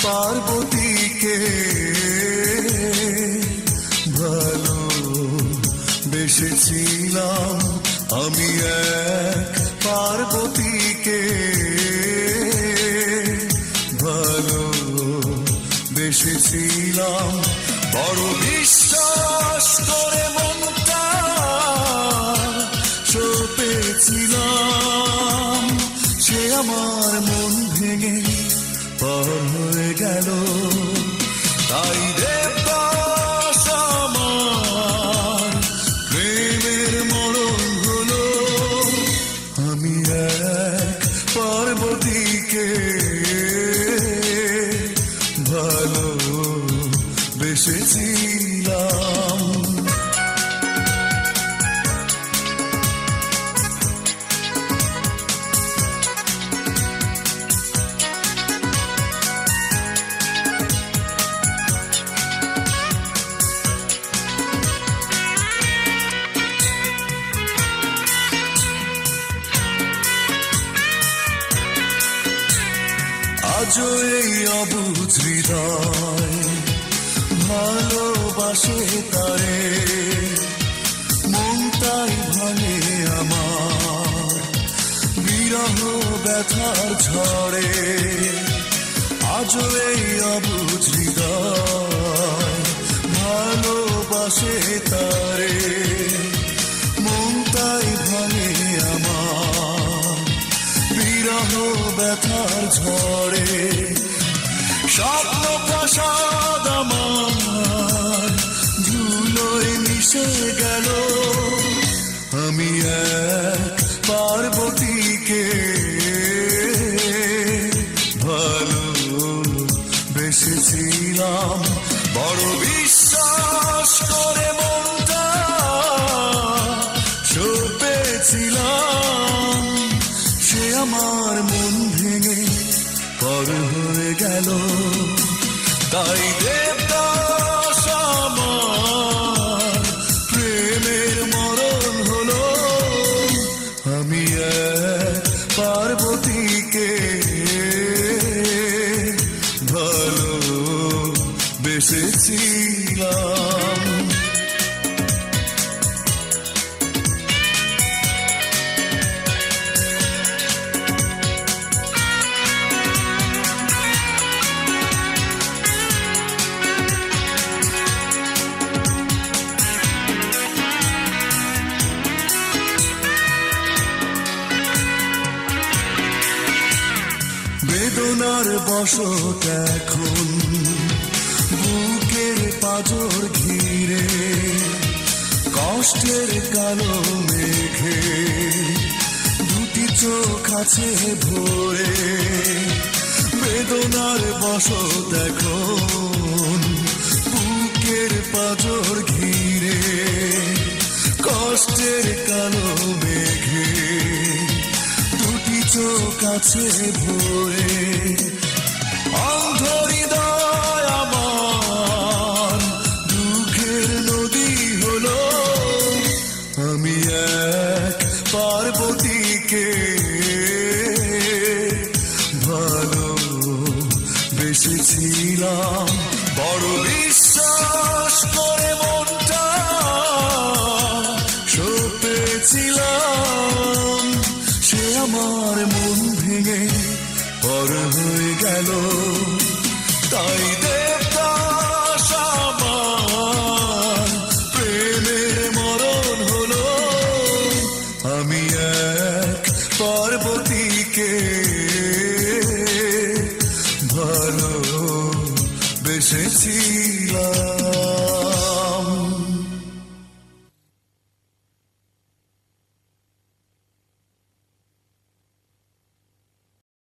পার্বতীকে ভালো বেসেছিলাম আমি এক পার্বতীকে ভালো বেসেছিলাম বড় বিশ্বাস করে মনটা সপেছিলাম সে আমার মন ভেঙে পার হয়ে গেল তাই দেবদাস আমার প্রেমের মরণ হলো আমি এক পার্বতীকে ভালো বেসেছিলাম আজও এই অবুঝ হৃদয় ভালোবাসে তারে মনটাই ভাঙে আমার বিরহ ব্যথার ঝড়ে আজও এই অবুঝ হৃদয় ভালোবাসে তারে মনটাই ভাঙে আমার বিরহ ব্যথার ঝড়ে স্বপ্ন প্রাসাদ আমার ধুলোয় মিশে গেল আমি এক পার্বতীকে ভালো বেসেছিলাম বড় বিশ্বাস করে মনটা সপেছিলাম সে আমার মন ভেঙে পর হয়ে গেল তাই দেবদাস আমার প্রেমের মরণ হলো আমি এক পার্বতীকে ভালো বেসেছিলাম বেদনার বসত এখন বুকের পাঁজর ঘিরে কষ্টের কালো মেঘে দুটি চোখ আছে ভরে বেদনার বসত এখন বুকের পাঁজর ঘিরে কষ্টের কালো মেঘে চোখ আছে ভরে অন্ধ হৃদয় আমার দুঃখের নদী হলো আমি এক পার্বতীকে ভালো বেসেছিলাম বড় বিশ্বাস করে মনটা সপেছিলাম সে আমার মন ভেঙে পর হয়ে গেল তাই দেবদাস আমার প্রেমের মরণ হলো আমি এক পার্বতীকে ভালো বেসেছি